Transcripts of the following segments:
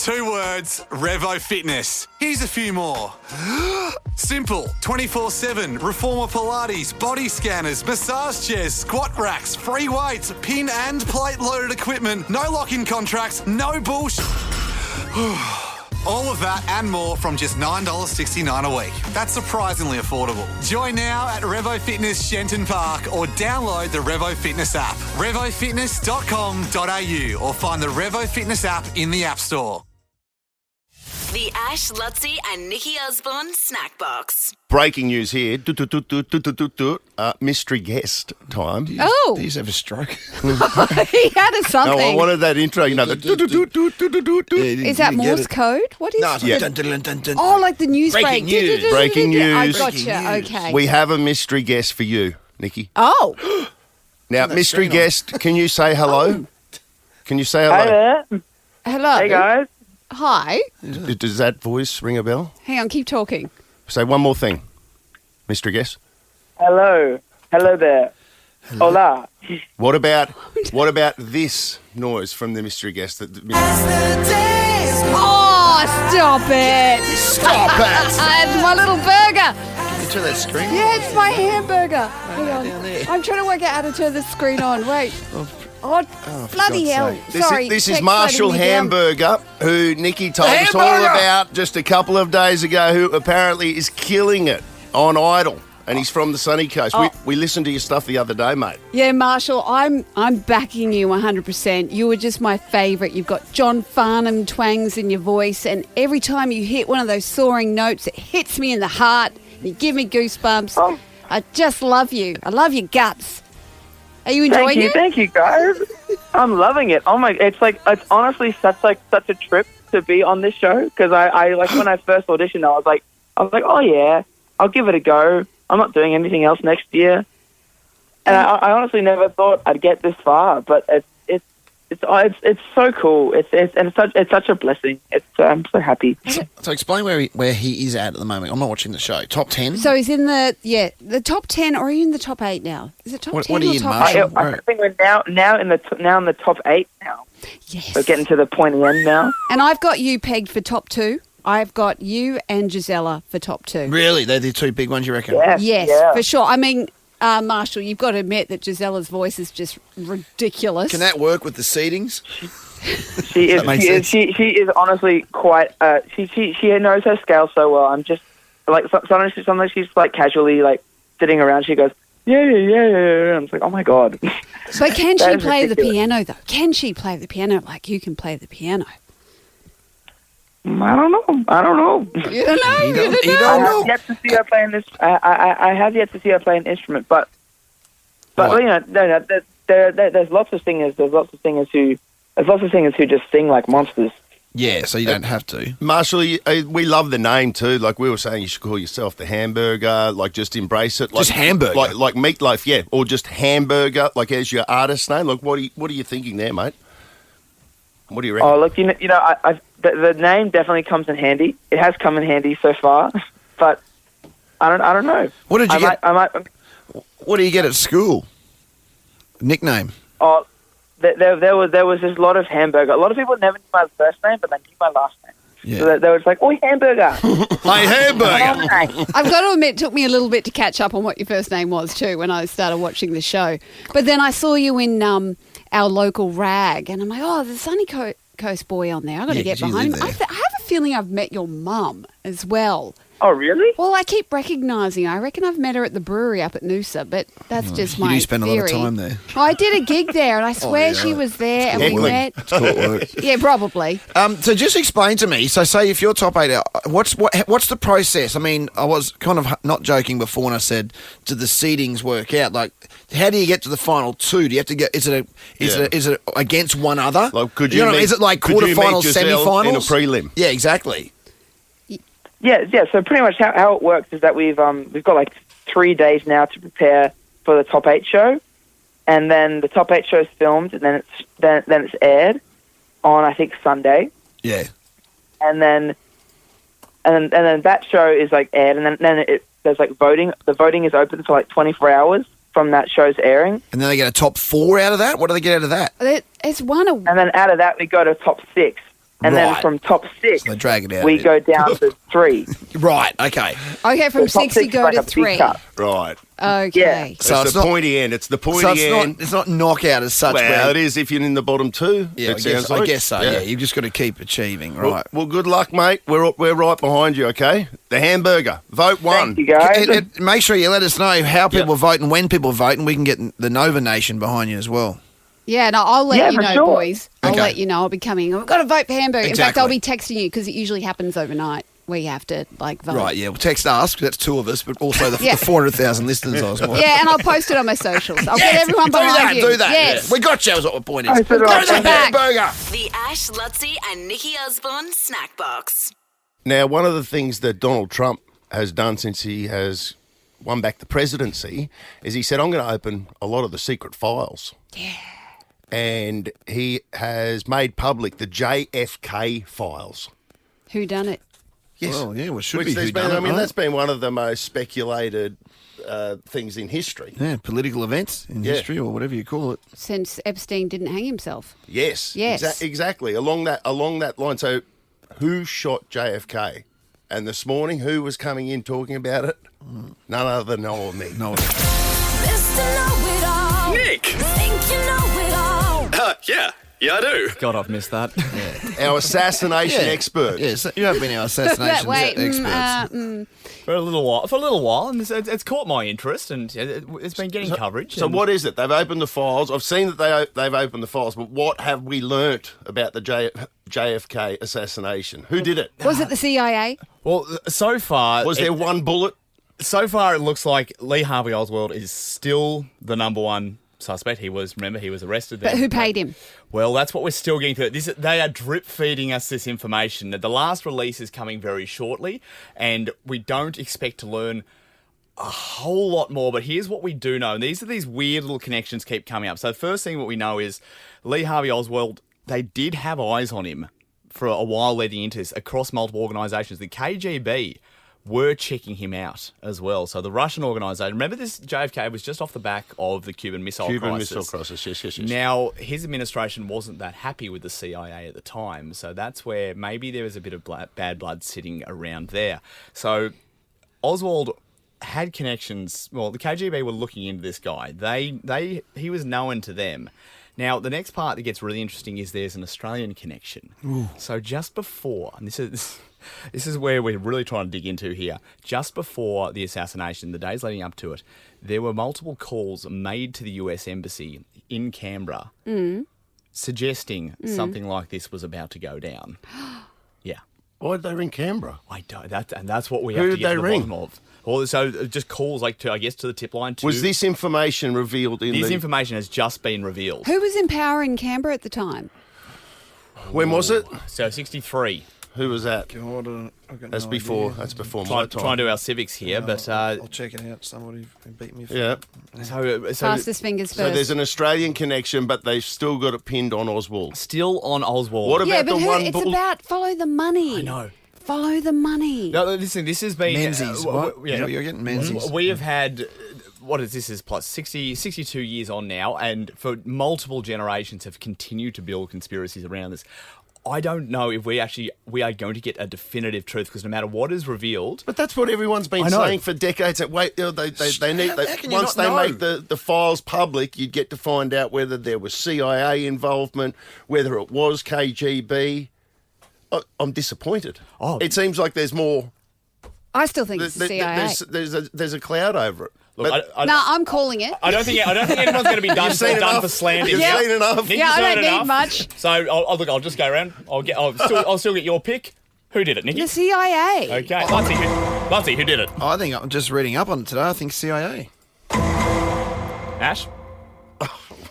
2 words, Revo Fitness. Here's a few more. Simple, 24/7, reformer Pilates, body scanners, massage chairs, squat racks, free weights, pin and plate loaded equipment, no lock-in contracts, no bullshit. All of that and more from just $9.69 a week. That's surprisingly affordable. Join now at Revo Fitness Shenton Park or download the Revo Fitness app. RevoFitness.com.au or find the Revo Fitness app in the App Store. The Ash, Lutzi and Nikki Osborne Snackbox. Breaking news here. Mystery guest time. Oh. Did you have a stroke? He had a something. No, I wanted that intro. You know, the Is that Morse code? What is No, it? it's dun, dun, dun, dun, dun. Oh, like the news Breaking break. news. Breaking news. I gotcha. Breaking news. Okay. We have a mystery guest for you, Nikki. Oh. Now, mystery screen on. guest, can you say hello? Can you say Hi hello? there. Hello. Hey, guys. Hi. Does that voice ring a bell? Hang on, keep talking. Say one more thing, mystery guest. Hello. Hello there. Hola. What about this noise from the mystery guest? Oh, stop it. Stop it! It's my little burger. Get to that screen. Yeah, it's my hamburger. Hang on. down there. I'm trying to work out how to turn the screen on. Wait. Oh, bloody God's hell. sake. Sorry. This is tech's Marshall letting me down. Hamburger, who Nikki told us all Hamburger! about just a couple of days ago, who apparently is killing it on Idol. And he's from the sunny coast. Oh. We listened to your stuff the other day, mate. Yeah, Marshall, I'm backing you 100%. You were just my favourite. You've got John Farnham twangs in your voice, and every time you hit one of those soaring notes, it hits me in the heart. You give me goosebumps. Oh. I just love you. I love your guts. Are you enjoying it? Thank you, guys. I'm loving it. Oh my! It's honestly such a trip to be on this show because I like when I first auditioned, I was like, oh yeah, I'll give it a go. I'm not doing anything else next year, and I honestly never thought I'd get this far. But it's so cool. It's such a blessing. I'm so happy. So explain where he is at the moment. I'm not watching the show. Top 10? So he's in the top 10, or are you in the top 8 now? Is it top 10 what are or you in, top Marshall? 8? I think we're now in the top 8 now. Yes. We're getting to the pointy end now. And I've got you pegged for top 2. I've got you and Gisela for top 2. Really? They're the two big ones, you reckon? Yes, yeah. for sure. I mean, Marshall, you've got to admit that Gisela's voice is just ridiculous. Can that work with the seatings? She is. That makes She is honestly quite. She knows her scale so well. I'm just like sometimes she's like casually like sitting around. She goes, yeah. I'm just like, oh my god. So can That she is play the ridiculous. piano though? Can she play the piano like you can play the piano? I don't know. You don't know. You don't I know. have yet to see her play this. I have yet to see her play an instrument, but Right. you know, no, there's lots of singers. There's lots of singers who just sing like monsters. Yeah, so you don't have to. Marshall, we love the name too. Like we were saying, you should call yourself the Hamburger. Like just embrace it. Like, Just Hamburger? Like meatloaf, yeah, or just Hamburger. Like as your artist name. Like what are you thinking there, mate? What do you reckon? Oh, look, you know, the name definitely comes in handy. It has come in handy so far, but I don't know. What did you get? I might. What do you get at school? Nickname? Oh, there was this lot of hamburger. A lot of people never knew my first name, but they knew my last name. Yeah. So they were just like, "Oh, hamburger." Hey, Hamburger! I've got to admit, it took me a little bit to catch up on what your first name was too when I started watching the show. But then I saw you in our local rag, and I'm like, oh, there's a Sunny Coast boy on there. I've got to Yeah, get 'cause you behind him. live I have a feeling I've met your mum as well. Oh, really? Well, I keep recognising her. I reckon I've met her at the brewery up at Noosa, but that's just You my do spend theory. a lot of time there. Oh, I did a gig there, and I swear yeah, she right. was there, and we Heckling. met. That's cool work. Yeah, probably. So just explain to me. So say if you're top 8, what's the process? I mean, I was kind of not joking before when I said, do the seedings work out? Like, how do you get to the final 2? Do you have to get? Is it against one other? Like, could You you know what I mean? meet- Is it like could you meet quarterfinals, Giselle semi-finals? in a prelim? Yeah, exactly. Yeah. So pretty much how it works is that we've got like 3 days now to prepare for the top 8 show, and then the top 8 show is filmed, and then it's aired on I think Sunday, Yeah. and then that show is like aired, and then there's like voting. The voting is open for like 24 hours from that show's airing, And then they get a top 4 out of that? What do they get out of that? It's one of and then out of that we go to top 6. And then Right. from top 6, So they drag it out. we go down to 3. Right, okay. Okay, from So top 6 you six go is to like a big 3. cut. Right. Okay. So it's it's the not- pointy end. It's the pointy So it's end. not knockout as such. Well, where- it is if you're in the bottom 2. Yeah, it sounds I like. guess so. Yeah. You've just got to keep achieving, Well, right? well, good luck, mate. We're right behind you, okay? The hamburger. Vote 1. Thank you, guys. Make sure you let us know how people vote and when people vote, and we can get the Nova Nation behind you as well. Yeah, no, I'll let Yeah, you for know, sure. boys. I'll Okay. let you know. I'll be coming. I've got to vote for hamburger. In fact, Exactly. I'll be texting you because it usually happens overnight where you have to, vote. Right, yeah. Well, text us, 'cause that's 2 of us, but also the, Yeah. the 400,000 listeners as well. Yeah, and I'll post it on my socials. I'll get everyone do behind that, you. do that. Yes. Yeah. We got you, is what my point is. I said Go right. to that Back. hamburger. The Ash, Lutzi and Nikki Osborne Snack Box. Now, one of the things that Donald Trump has done since he has won back the presidency is he said, I'm going to open a lot of the secret files. Yeah. And he has made public the JFK files. Who done it? Yes. Well, yeah, well, it should Which be there's who been, done I it, mean, right? that's been one of the most speculated things in history. Yeah, political events in Yeah. history or whatever you call it. Since Epstein didn't hang himself. Yes. Yes. Exactly. Along that line. So, who shot JFK? And this morning, who was coming in talking about it? None other than Noel me. No, Nick! Yeah, I do. God, I've missed that. Our assassination expert. Yes, you have been our assassination Wait, experts. For a little while, and it's caught my interest, and it's been getting coverage. So and what is it? They've opened the files. I've seen that they've opened the files, but what have we learnt about the JFK assassination? Who did it? Was it the CIA? Well, so far, Was there one bullet? So far, it looks like Lee Harvey Oswald is still the number one suspect. He was arrested. But who paid him? Well, that's what we're still getting through. They are drip feeding us this information. The last release is coming very shortly, and we don't expect to learn a whole lot more. But here's what we do know. And these weird little connections keep coming up. So the first thing what we know is Lee Harvey Oswald, they did have eyes on him for a while leading into this across multiple organisations. The KGB were checking him out as well. So the Russian organisation, remember this JFK was just off the back of the Cuban Missile Crisis. Yes. Now, his administration wasn't that happy with the CIA at the time, so that's where maybe there was a bit of bad blood sitting around there. So Oswald had connections. Well, the KGB were looking into this guy. He was known to them. Now, the next part that gets really interesting is there's an Australian connection. Ooh. So just before, and this is where we're really trying to dig into here. Just before the assassination, the days leading up to it, there were multiple calls made to the US Embassy in Canberra suggesting something like this was about to go down. Yeah. Why did they ring Canberra? I don't. That's what we Who have to did get they to the ring? bottom of. Well, so just calls to the tip line. Was this information revealed in This the... information has just been revealed. Who was in power in Canberra at the time? When was it? So 63. Who was that? God, I've got That's no before. idea. That's before my Try time. and do our civics here, but I'll check it out. Somebody beat me. Yeah. so Fastest fingers So first. there's an Australian connection, but they've still got it pinned on Oswald. still on Oswald. What yeah, about but the one it's bull? about follow the money. I know. Follow the money. No, listen, this has been Menzies. What? yeah, You're getting Menzies. We have had what is this? Is plus 62 years on now, and for multiple generations have continued to build conspiracies around this. I don't know if we are going to get a definitive truth, because no matter what is revealed, But that's what everyone's been I know. saying for decades. That wait, they need. How can you Once not they know? make the files public, you'd get to find out whether there was CIA involvement, whether it was KGB. I'm disappointed. Oh. It seems like there's more. I still think it's the CIA. There's a cloud over it. look, But No, I'm calling it. I don't think anyone's going to be done, You've seen done enough. for slander. You've yet. seen enough. Nick, Yeah, you've I heard don't need enough. much. So I'll just go around. I'll still get your pick. Who did it, Nikki? The CIA. Okay, Lutzi, who did it? I think I'm just reading up on it today. I think CIA. Ash.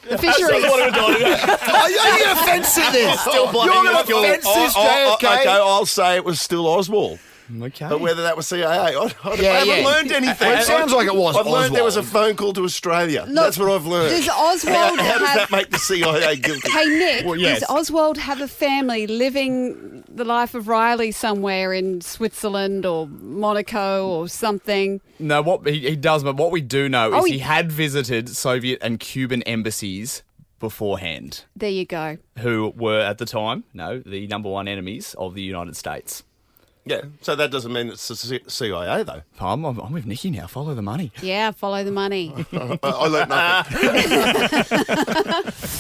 The fisheries. Are you offensive this? Still You're blunting going the to skill. offence this JFK? Okay, I'll say it was still Oswald. Okay. But whether that was CIA, I Yeah, haven't yeah. learned anything. Well, it sounds like it was I've learned there was a Oswald. phone call to Australia. Look, That's what I've learned. Does Oswald How does have... that make the CIA guilty? Hey, Nick, Well, yes. does Oswald have a family living the life of Riley somewhere in Switzerland or Monaco or something? No, what he does, but what we do know Oh, is he- he had visited Soviet and Cuban embassies beforehand, There you go. who were at the time, the number one enemies of the United States. Yeah, so that doesn't mean it's the CIA, though. I'm with Nikki now. Follow the money. Yeah, follow the money. I learnt nothing.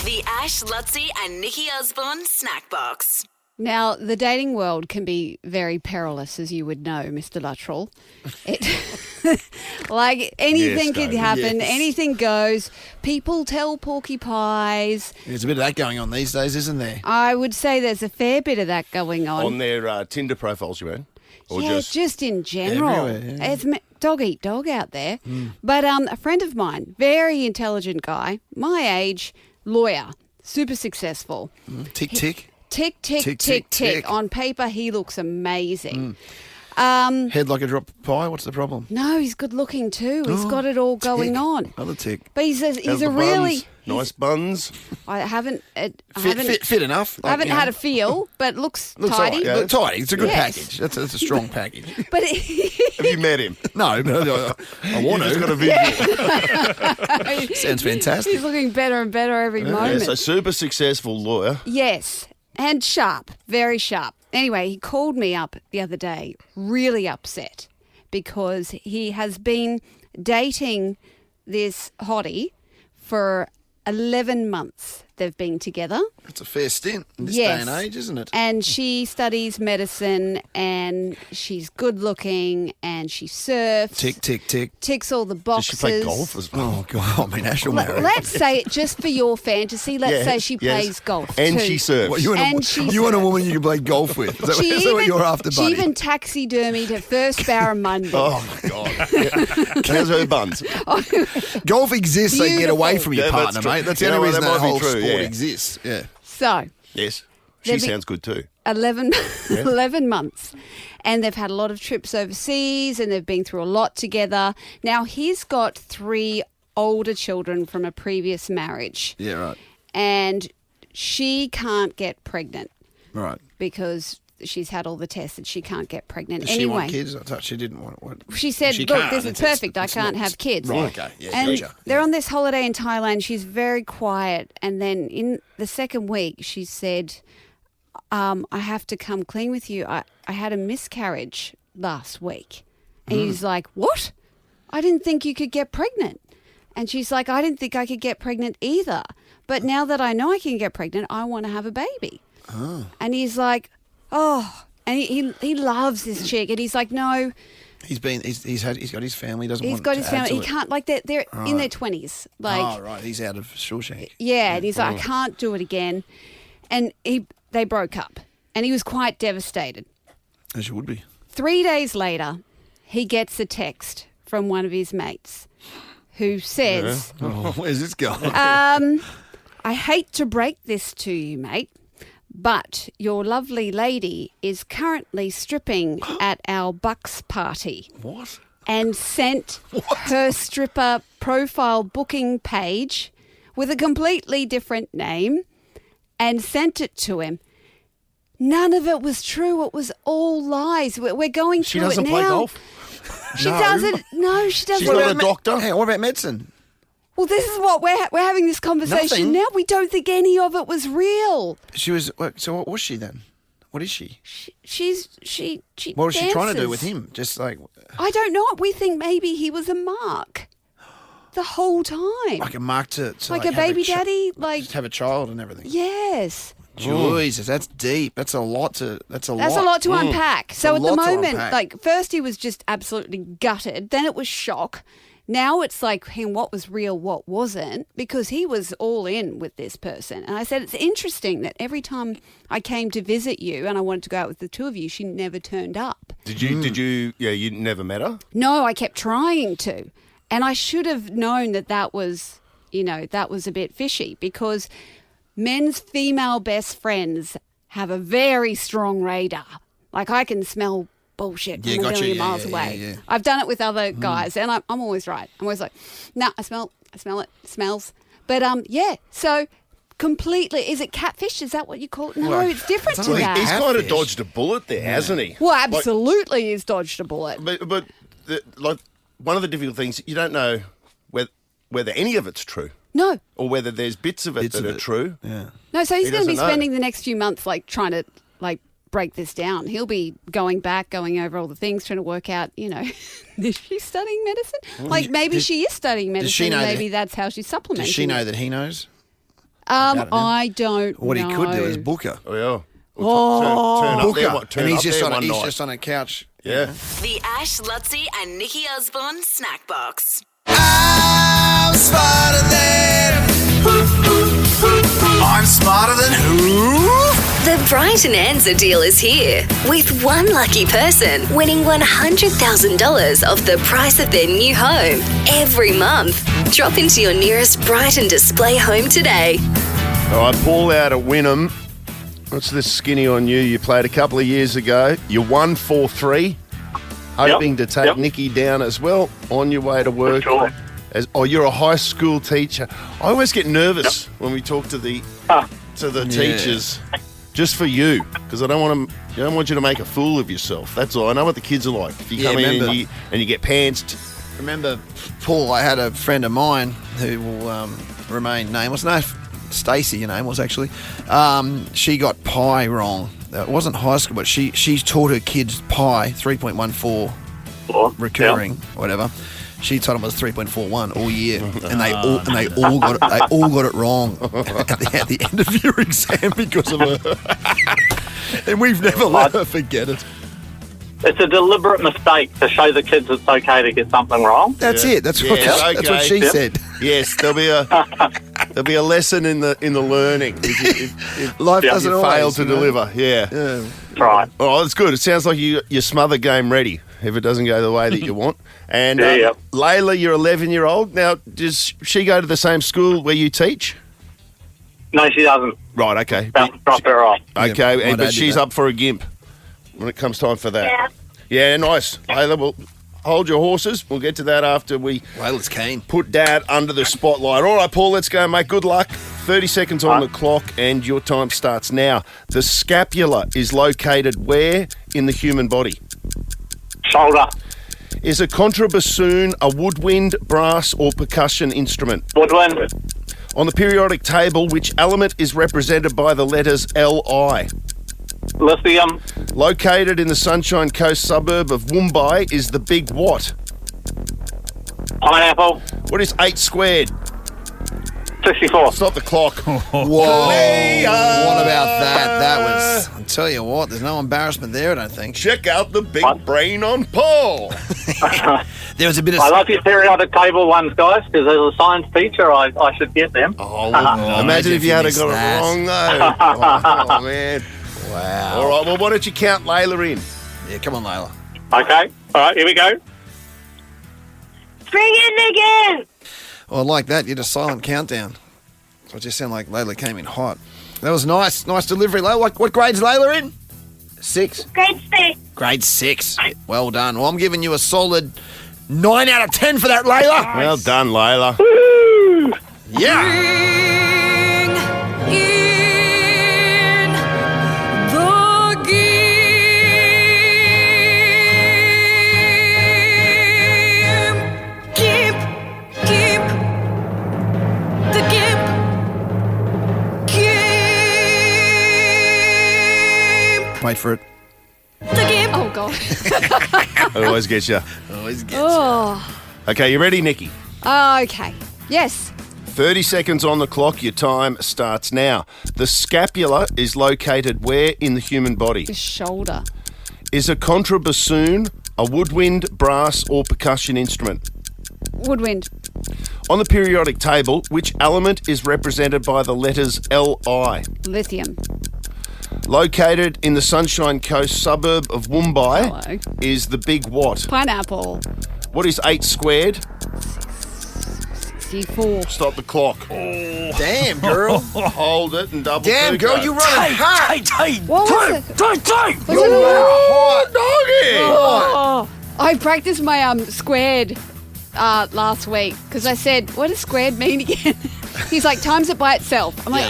The Ash, Lutzi and Nikki Osborne Snack Box. Now, the dating world can be very perilous, as you would know, Mr. Luttrell. Like, anything Yes, could David, happen. yes. Anything goes. People tell porcupines. There's a bit of that going on these days, isn't there? I would say there's a fair bit of that going on. On their Tinder profiles, you mean? Or Yeah, just in general. Everywhere, yeah. It's dog eat dog out there. But a friend of mine, very intelligent guy, my age, lawyer, super successful. Tick, tick. Tick, tick, tick, Tick, tick, tick, tick. On paper, he looks amazing. Head like a drop of pie. What's the problem? No, he's good looking too. He's got it all going Tick. on. Another tick. But he's How's a the really buns? Nice buns. I haven't Fit enough. I haven't you know. had a feel, but looks Looks tidy. all right. Look, tidy. It's a good Yes. package. That's a strong package. But Have you met him? No, but I want You've just got a to. visual. Sounds fantastic. he's looking better and better every Yeah, moment. so super successful lawyer. Yes, and sharp, very sharp. Anyway, he called me up the other day, really upset, because he has been dating this hottie for 11 months. They've been together. It's a fair stint in this Yes. day and age, isn't it? And she studies medicine, and she's good looking, and she surfs. Tick, tick, tick. Ticks all the Does boxes. she play golf as well? Oh, God. I mean, Ash will marry. Let's say it just for your fantasy. Let's Yeah, say she yes. plays golf And too. she surfs. What, you want, And a, she you want a surfs. woman you can play golf with? Is that, is that what you're after, She buddy? even taxidermied her first barramundi. Oh, my God. How's her buns? Golf exists so you get away Beautiful. from your Yeah, that's partner, true. mate. That's the You know only what, reason that that might be whole true, sport yeah. exists. Yeah. So, Yes. She They've been- sounds good too. 11 months. And they've had a lot of trips overseas, and they've been through a lot together. Now, he's got 3 older children from a previous marriage. Yeah, right. And she can't get pregnant Right. because she's had all the tests and she can't get pregnant. Does anyway, she want kids? I thought she didn't want. she said, She look, can't. this is It's- perfect. I it's can't not- have kids. Right, okay. Yeah, And gotcha. they're on this holiday in Thailand. She's very quiet. And then in the second week, she said, I have to come clean with you. I had a miscarriage last week. And he's like, what? I didn't think you could get pregnant. And she's like, I didn't think I could get pregnant either. But now that I know I can get pregnant, I want to have a baby. And he's like, oh. And he loves this chick. And he's like, no. He's got his family. Doesn't He's want got to his add family. to He it. can't, like, they're in their 20s. Like, Oh, right. He's out of Shawshank. yeah, and he's like, I can't do it again. And they broke up, and he was quite devastated. As you would be. 3 days later, he gets a text from one of his mates who says, Oh, where's this going? I hate to break this to you, mate, but your lovely lady is currently stripping at our Bucks party. What? And sent her stripper profile booking page with a completely different name and sent it to him. None of it was true. It was all lies. We're going She through doesn't it play now. golf. She doesn't. No, she doesn't. She's not a doctor. Hey, what about medicine? Well, this is what we're having this conversation Nothing. now. We don't think any of it was real. She was. So what was she then? What is she? She What was she trying to do dances. with him? Just like I don't know. We think maybe he was a mark the whole time. like a mark to Like a have baby chi- daddy? Like, just have a child and everything. yes. Jesus, that's deep. That's a lot to. That's a That's lot. a lot to unpack. So a at the lot to moment, unpack. like, first he was just absolutely gutted. Then it was shock. Now it's like, him, what was real, what wasn't, because he was all in with this person. And I said, it's interesting that every time I came to visit you and I wanted to go out with the two of you, she never turned up. Did you, you never met her? No, I kept trying to. And I should have known that was, that was a bit fishy, because men's female best friends have a very strong radar. Like, I can smell bullshit Yeah, from a gotcha. million Yeah, miles yeah, away. yeah, yeah. I've done it with other guys, and I'm always right. I'm always like, no, I smell it, smells. But, so completely, is it catfish? Is that what you call it? No, Well, it's different it's to not that. He's kind of Catfish. dodged a bullet there, hasn't he? Well, absolutely he's dodged a bullet. But one of the difficult things, you don't know whether any of it's true. No. or whether there's bits of it that are true. Yeah. No, so he's He going to be doesn't know. spending the next few months trying to break this down. He'll be going over all the things, trying to work out, is she studying medicine? Maybe she is studying medicine. does she know maybe that's how she's supplementing. Does she know it. that he knows? I don't What know. he could do is book her. Oh, yeah. Turn up Book there, her. turn And up he's there one night. just on a couch. Yeah. The Ash, Lutzi, and Nikki Osborne Snack Box. I'm smarter than who? The Brighton Answer deal is here, with one lucky person winning $100,000 off the price of their new home every month. Drop into your nearest Brighton display home today. All right, Paul out at Wynnum. What's this skinny on you? You played a couple of years ago. You won 4-3. Hoping to take Nikki down as well on your way to work. Sure. You're a high school teacher. I always get nervous when we talk to the teachers, just for you, because I don't want you to make a fool of yourself. That's all. I know what the kids are like. If you come in and you get pantsed. Remember, Paul, I had a friend of mine who will remain nameless. No, Stacey, your name was actually. She got pi wrong. It wasn't high school, but she's taught her kids pi 3.14 recurring, whatever. She told them it was 3.41 all year, and they all got it wrong at the end of your exam because of her. And we've never let her forget it. It's a deliberate mistake to show the kids it's okay to get something wrong. That's it. That's what she said. Yes, there'll be a lesson in the learning. If Life doesn't you fail always, to deliver. Yeah. That's right. Oh, that's good. It sounds like you smother game ready if it doesn't go the way that you want. And Layla, your 11-year-old. Now, does she go to the same school where you teach? No, she doesn't. Right. Okay. Drop her off. Okay, but she's up for a gimp when it comes time for that. Yeah, nice. Layla, well, hold your horses. We'll get to that after we Layla's keen. Put Dad under the spotlight. All right, Paul, let's go, mate. Good luck. 30 seconds on the clock, and your time starts now. The scapula is located where in the human body? Shoulder. Is a contrabassoon a woodwind, brass, or percussion instrument? Woodwind. On the periodic table, which element is represented by the letters Li? Lithium. Located in the Sunshine Coast suburb of Mumbai is the big what? Pineapple. What is 8 squared? 64. Stop the clock. Whoa. What about that? That was, I'll tell you what, there's no embarrassment there, I don't think. Check out the big brain on Paul. There was a bit of... I love your periodic table ones, guys, because as a science teacher, I should get them. Imagine if you had got it wrong, though. Oh, man. Wow. All right, well, why don't you count Layla in? Yeah, come on, Layla. Okay. All right, here we go. Bring it again! Well, like that, you had a silent countdown. So it just sounded like Layla came in hot. That was nice. Nice delivery, Layla. What grade's Layla in? 6? Grade 6. Grade 6. Well done. Well, I'm giving you a solid 9 out of 10 for that, Layla. Well done, Layla. Woo! Yeah. Wait for it. Oh, God. It always gets you. Always gets Oh. Okay, you ready, Nikki? Okay. Yes. 30 seconds on the clock. Your time starts now. The scapula is located where in the human body? The shoulder. Is a contrabassoon a woodwind, brass, or percussion instrument? Woodwind. On the periodic table, which element is represented by the letters Li? Lithium. Located in the Sunshine Coast suburb of Mumbai Hello. is the big what? Pineapple. What is 8 squared? 64. Stop the clock. Damn, girl. Hold it and double Damn, check girl, it. you running hard. What was it? You are hot, doggy. Oh, I practiced my squared last week because I said, what does squared mean again? He's like, times it by itself. I'm like,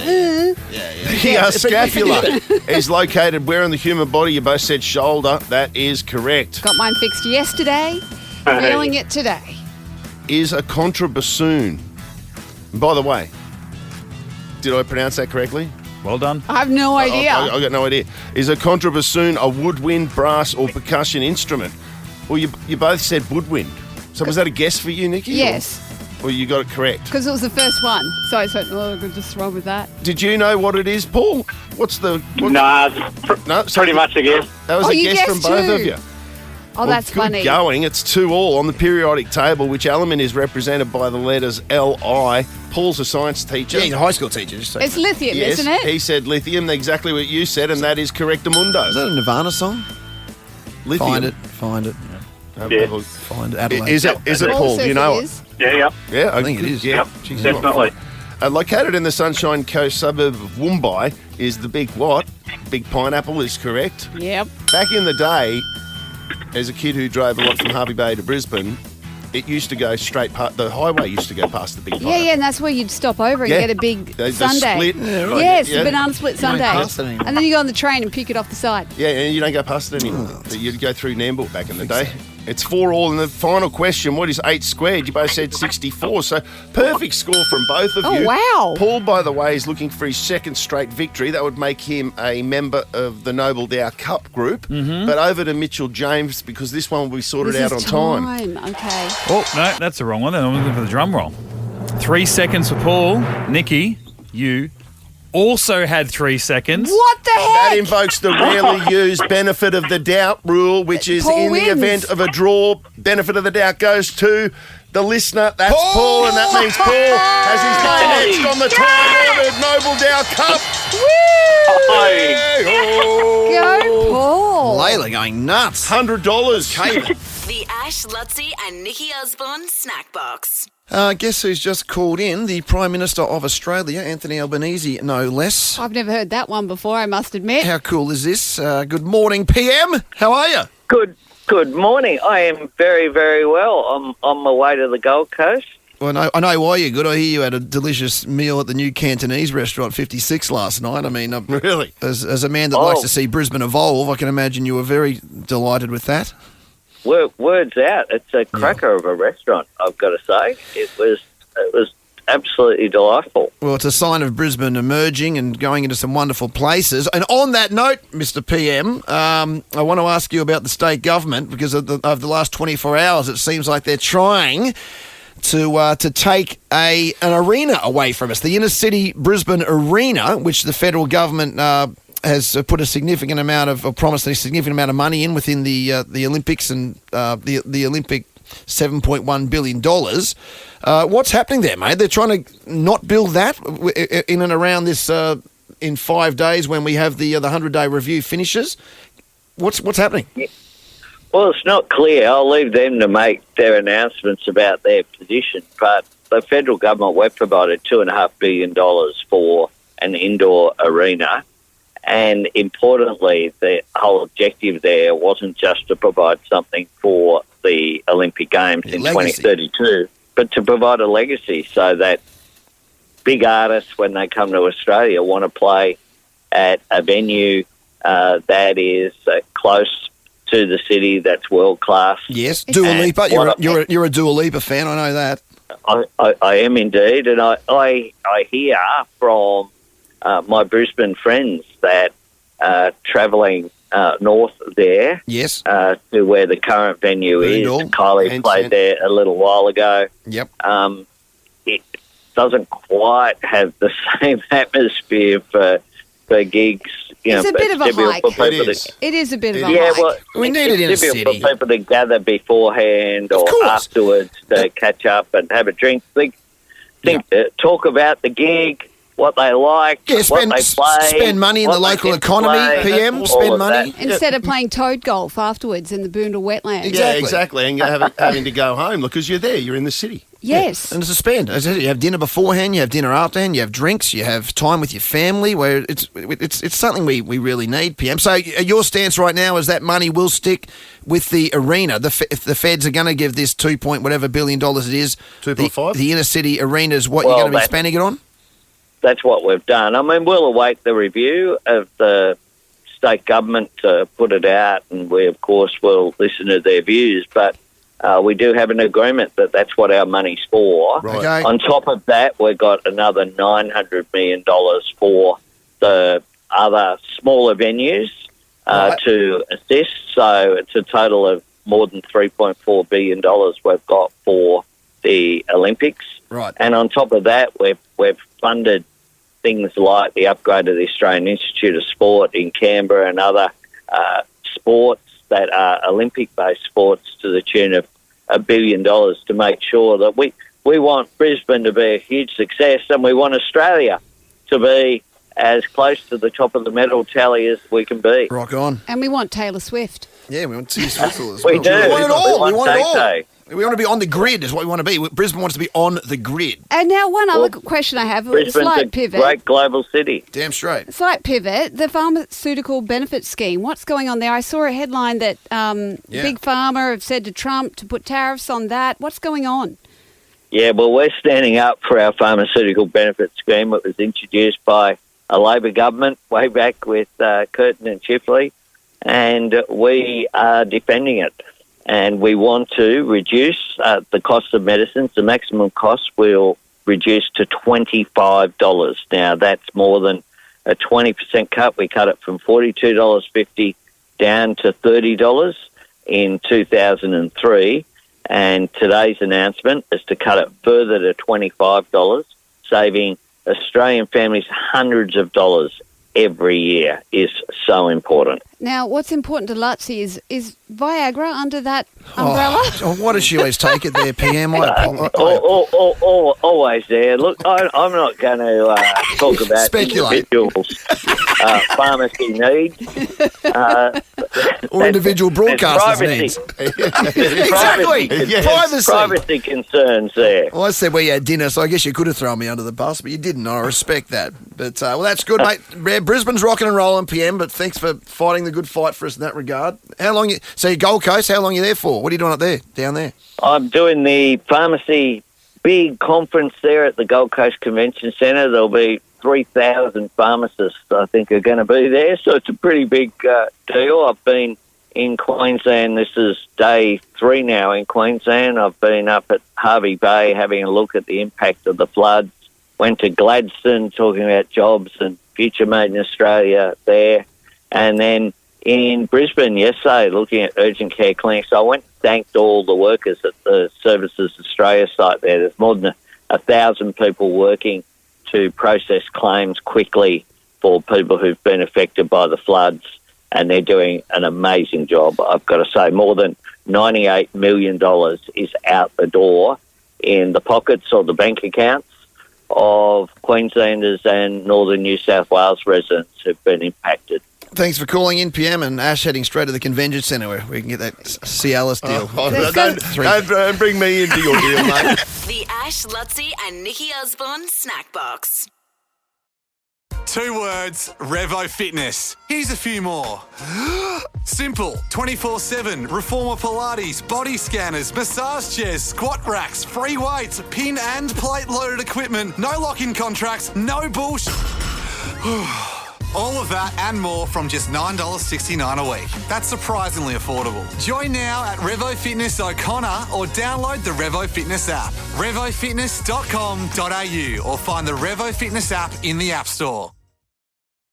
The scapula is located where in the human body? You both said shoulder. That is correct. Got mine fixed yesterday. Feeling it today. Is a contrabassoon By the way, did I pronounce that correctly? Well done. I have no idea. I got no idea. Is a contrabassoon a woodwind, brass, or percussion instrument? Well, you both said woodwind. So was that a guess for you, Nikki? Yes. Or you got it correct? Because it was the first one. So I thought, I could just roll with that. Did you know what it is, Paul? What's the... Nah, No, pretty much a guess. That was Oh, a you guess from guessed both too. of you. Oh, Well, that's good funny. going. It's 2-2 on the periodic table, which element is represented by the letters Li. Paul's a science teacher. Yeah, he's a high school teacher. Just say It's lithium, Yes, isn't it? he said lithium, exactly what you said, and that is correctamundo. Is that a Nirvana song? Lithium. Find it. Yeah. Find it. Adelaide. Is it, Paul? Do you know it? Yeah. Yeah, I think it is. Yeah, Jeez, Definitely. Located in the Sunshine Coast suburb of Woombye is the big what? Big pineapple is correct. Yep. Back in the day, as a kid who drove a lot from Harvey Bay to Brisbane, it used to go straight past, the highway used to go past the big pineapple. Yeah, and that's where you'd stop over and Yeah. get a big The sundae. split. Yeah, right. Yes, Yeah. the banana split sundae. pass it anymore. And then you go on the train and pick it off the side. Yeah, and you don't go past it anymore. You'd go through Nambour back in the day. It's 4-4, and the final question, what is 8 squared? You both said 64, so perfect score from both of Oh, you. wow. Paul, by the way, is looking for his second straight victory. That would make him a member of the Noble Dow Cup group. Mm-hmm. But over to Mitchell James, because this one will be sorted This out on is time. Okay. Oh, no, that's the wrong one. Then I'm looking for the drum roll. 3 seconds for Paul. Nikki, you also had 3 seconds. What the That heck? invokes the rarely used benefit of the doubt rule, which is Paul in the wins. event of a draw, benefit of the doubt goes to the listener. That's Paul, and that means Paul has his name etched on the time-honoured Noble Dow Cup. Go, Paul. Layla going nuts. $100. The Ash, Lutzi and Nikki Osborne Snack Box. Guess who's just called in? The Prime Minister of Australia, Anthony Albanese, no less. I've never heard that one before, I must admit. How cool is this? Good morning, PM. How are you? Good morning. I am very, very well. I'm on my way to the Gold Coast. Well, I know why you're good. I hear you had a delicious meal at the new Cantonese restaurant 56 last night. I mean, Really? as a man that likes to see Brisbane evolve, I can imagine you were very delighted with that. Words out. It's a cracker of a restaurant, I've got to say. It was absolutely delightful. Well, it's a sign of Brisbane emerging and going into some wonderful places. And on that note, Mr. PM, I want to ask you about the state government because over the last 24 hours, it seems like they're trying to take an arena away from us, the inner city Brisbane Arena, which the federal government has put a significant amount of, or promised a significant amount of money in within the Olympics and the Olympic $7.1 billion. What's happening there, mate? They're trying to not build that in and around this in 5 days when we have the 100-day review finishes. What's happening? Well, it's not clear. I'll leave them to make their announcements about their position. But the federal government, we've provided $2.5 billion for an indoor arena. And importantly, the whole objective there wasn't just to provide something for the Olympic Games in 2032, but to provide a legacy so that big artists, when they come to Australia, want to play at a venue that is close to the city, that's world class. Yes, Dua Lipa. You're a Dua Lipa fan. I know that. I am indeed, and I hear from my Brisbane friends that travelling north there, yes, to where the current venue Boondall. is. Kylie played there a little while ago. Yep. It doesn't quite have the same atmosphere for gigs. It's a bit of a hike. It is a bit of a Yeah, hike. well, We need it in a it's difficult city. for people to gather beforehand or afterwards to catch up and have a drink. Talk about the gig, what they like, Yeah, what they play. spend money in the what they local can economy, play, PM, all spend of money. that. Instead of playing toad golf afterwards in the Boondall wetlands. Yeah, exactly. And having to go home because you're there. You're in the city. Yes. And it's a spend. As I said, you have dinner beforehand, you have dinner afterhand, you have drinks, you have time with your family. Where it's something we really need, PM. So your stance right now is that money will stick with the arena. If the feds are going to give this $2 billion it is, 2.5. The inner city arena is what Well, you're going to be spending it on. That's what we've done. I mean, we'll await the review of the state government to put it out, and we, of course, will listen to their views. But we do have an agreement that that's what our money's for. Right. Okay. On top of that, we've got another $900 million for the other smaller venues Right. to assist. So it's a total of more than $3.4 billion we've got for the Olympics. Right. And on top of that, we've funded things like the upgrade of the Australian Institute of Sport in Canberra and other sports that are Olympic-based sports to the tune of $1 billion to make sure that we want Brisbane to be a huge success, and we want Australia to be as close to the top of the medal tally as we can be. Rock on. And we want Taylor Swift. Yeah, we want to see Switzerland as We well. do. We want it all. We We want it all. Tay-Tay. We want to be on the grid is what we want to be. Brisbane wants to be on the grid. And now one other question I have, a Brisbane's slight a pivot. great global city. Damn straight. Slight pivot, the pharmaceutical benefit scheme. What's going on there? I saw a headline that Big Pharma have said to Trump to put tariffs on that. What's going on? Yeah, well, we're standing up for our pharmaceutical benefit scheme. It was introduced by a Labor government way back with Curtin and Chifley, and we are defending it. And we want to reduce the cost of medicines. The maximum cost will reduce to $25. Now, that's more than a 20% cut. We cut it from $42.50 down to $30 in 2003. And today's announcement is to cut it further to $25, saving Australian families hundreds of dollars every year is so important. Now, what's important to Lutzi is Viagra under that umbrella? Oh, why does she always take it there, PM? Always there. Look, I'm not going to talk about Speculate. individuals' pharmacy needs. Or individual broadcasters' privacy. needs. Privacy. Exactly. Privacy. Privacy concerns there. Well, I said we had dinner, so I guess you could have thrown me under the bus, but you didn't. I respect that. But, well, that's good, mate. Brisbane's rocking and rolling, PM, but thanks for fighting the good fight for us in that regard. How long so you're Gold Coast, how long are you there for? What are you doing up there, down there? I'm doing the pharmacy big conference there at the Gold Coast Convention Centre. There'll be 3,000 pharmacists, I think, are going to be there. So it's a pretty big deal. I've been in Queensland. This is day 3 now in Queensland. I've been up at Hervey Bay having a look at the impact of the floods. Went to Gladstone talking about jobs and future made in Australia there. And then in Brisbane yesterday looking at urgent care clinics. I went and thanked all the workers at the Services Australia site there. There's more than 1,000 people working to process claims quickly for people who've been affected by the floods, and they're doing an amazing job. I've got to say, more than $98 million is out the door in the pockets or the bank accounts of Queenslanders and Northern New South Wales residents who've been impacted. Thanks for calling in, PM, and Ash heading straight to the convention centre where we can get that Cialis deal. Don't bring me into your deal, mate. The Ash, Lutzi and Nikki Osborne Snackbox. 2 words, Revo Fitness. Here's a few more. Simple, 24/7, Reformer Pilates, body scanners, massage chairs, squat racks, free weights, pin and plate loaded equipment, no lock-in contracts, no bullshit. All of that and more from just $9.69 a week. That's surprisingly affordable. Join now at Revo Fitness O'Connor or download the Revo Fitness app. RevoFitness.com.au or find the Revo Fitness app in the App Store.